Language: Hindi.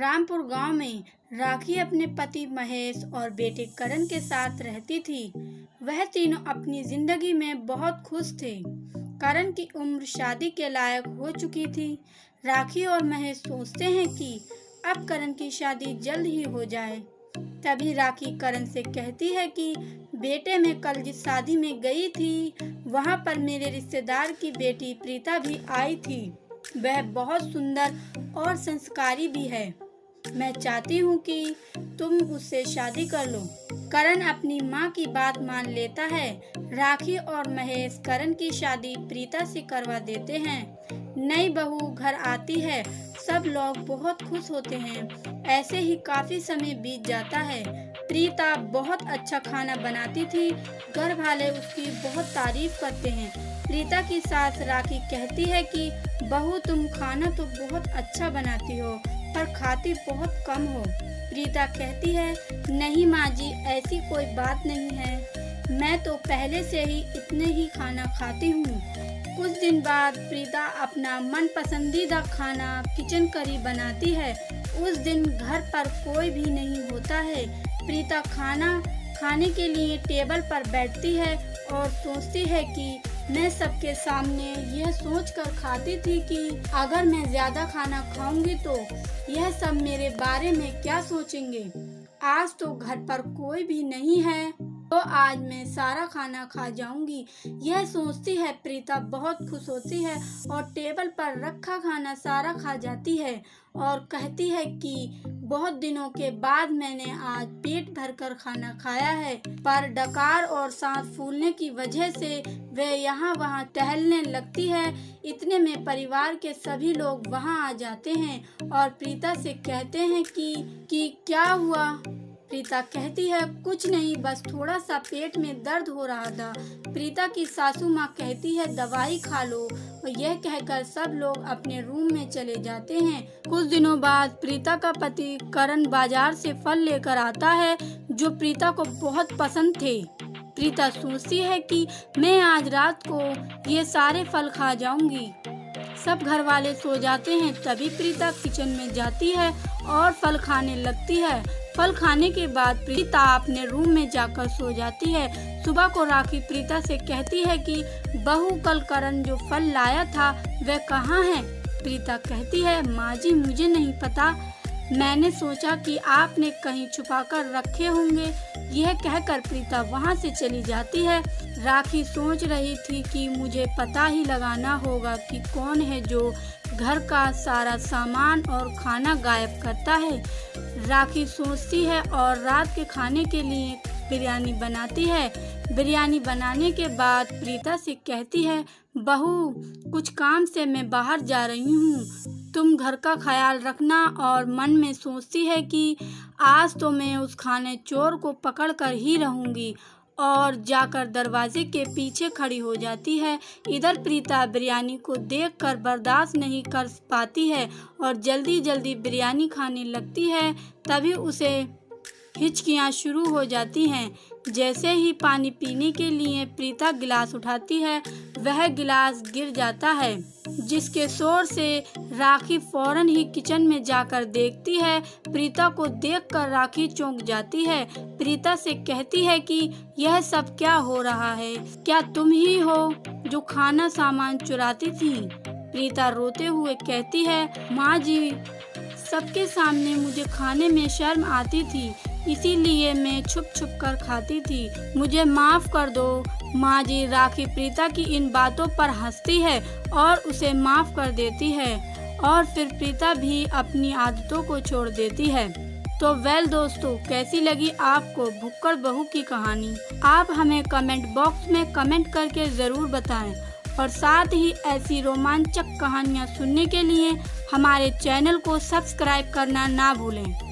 रामपुर गांव में राखी अपने पति महेश और बेटे करण के साथ रहती थी। वह तीनों अपनी जिंदगी में बहुत खुश थे। करण की उम्र शादी के लायक हो चुकी थी। राखी और महेश सोचते हैं कि अब करण की शादी जल्द ही हो जाए। तभी राखी करण से कहती है कि बेटे, मैं कल जिस शादी में गई थी वहां पर मेरे रिश्तेदार की बेटी प्रीता भी आई थी। वह बहुत सुंदर और संस्कारी भी है। मैं चाहती हूँ कि तुम उससे शादी कर लो। करण अपनी माँ की बात मान लेता है। राखी और महेश करण की शादी प्रीता से करवा देते हैं। नई बहू घर आती है, सब लोग बहुत खुश होते हैं। ऐसे ही काफी समय बीत जाता है। प्रीता बहुत अच्छा खाना बनाती थी। घर वाले उसकी बहुत तारीफ करते हैं। प्रीता की सास राखी कहती है कि बहू, तुम खाना तो बहुत अच्छा बनाती हो पर खाती बहुत कम हो। प्रीता कहती है, नहीं माँ जी, ऐसी कोई बात नहीं है, मैं तो पहले से ही इतने ही खाना खाती हूँ। कुछ दिन बाद प्रीता अपना मन पसंदीदा खाना किचन करी बनाती है। उस दिन घर पर कोई भी नहीं होता है। प्रीता खाना खाने के लिए टेबल पर बैठती है और सोचती है कि मैं सबके सामने यह सोचकर खाती थी कि अगर मैं ज्यादा खाना खाऊंगी तो यह सब मेरे बारे में क्या सोचेंगे। आज तो घर पर कोई भी नहीं है तो आज मैं सारा खाना खा जाऊंगी। यह सोचती है प्रीता बहुत खुश होती है और टेबल पर रखा खाना सारा खा जाती है और कहती है कि बहुत दिनों के बाद मैंने आज पेट भरकर खाना खाया है। पर डकार और सांस फूलने की वजह से वे यहाँ वहाँ टहलने लगती है। इतने में परिवार के सभी लोग वहाँ आ जाते हैं और प्रीता से कहते हैं कि क्या हुआ। प्रीता कहती है, कुछ नहीं, बस थोड़ा सा पेट में दर्द हो रहा था। प्रीता की सासू माँ कहती है, दवाई खा लो। और यह कहकर सब लोग अपने रूम में चले जाते हैं। कुछ दिनों बाद प्रीता का पति करण बाजार से फल लेकर आता है जो प्रीता को बहुत पसंद थे। प्रीता सोचती है कि मैं आज रात को ये सारे फल खा जाऊंगी। सब घर वाले सो जाते हैं। तभी प्रीता किचन में जाती है और फल खाने लगती है। फल खाने के बाद प्रीता अपने रूम में जाकर सो जाती है। सुबह को राखी प्रीता से कहती है कि बहू, कल करण जो फल लाया था वह कहाँ है। प्रीता कहती है, माँ जी, मुझे नहीं पता, मैंने सोचा कि आपने कहीं छुपाकर रखे होंगे। यह कहकर प्रीता वहां से चली जाती है। राखी सोच रही थी कि मुझे पता ही लगाना होगा कि कौन है जो घर का सारा सामान और खाना गायब करता है। राखी सोचती है और रात के खाने के लिए बिरयानी बनाती है। बिरयानी बनाने के बाद प्रीता से कहती है, बहू, कुछ काम से मैं बाहर जा रही हूँ, तुम घर का ख्याल रखना। और मन में सोचती है कि आज तो मैं उस खाने चोर को पकड़ कर ही रहूँगी और जाकर दरवाजे के पीछे खड़ी हो जाती है। इधर प्रीता बिरयानी को देखकर बर्दाश्त नहीं कर पाती है और जल्दी जल्दी बिरयानी खाने लगती है। तभी उसे हिचकियाँ शुरू हो जाती हैं। जैसे ही पानी पीने के लिए प्रीता गिलास उठाती है, वह गिलास गिर जाता है, जिसके शोर से राखी फौरन ही किचन में जाकर देखती है। प्रीता को देखकर राखी चौंक जाती है। प्रीता से कहती है कि यह सब क्या हो रहा है, क्या तुम ही हो जो खाना सामान चुराती थी। प्रीता रोते हुए कहती है, माँ जी, सबके सामने मुझे खाने में शर्म आती थी, इसीलिए मैं छुप छुप कर खाती थी, मुझे माफ कर दो माँ जी। राखी प्रीता की इन बातों पर हंसती है और उसे माफ कर देती है और फिर प्रीता भी अपनी आदतों को छोड़ देती है। तो दोस्तों, कैसी लगी आपको भुक्कड़ बहू की कहानी? आप हमें कमेंट बॉक्स में कमेंट करके ज़रूर बताएं और साथ ही ऐसी रोमांचक कहानियाँ सुनने के लिए हमारे चैनल को सब्सक्राइब करना ना भूलें।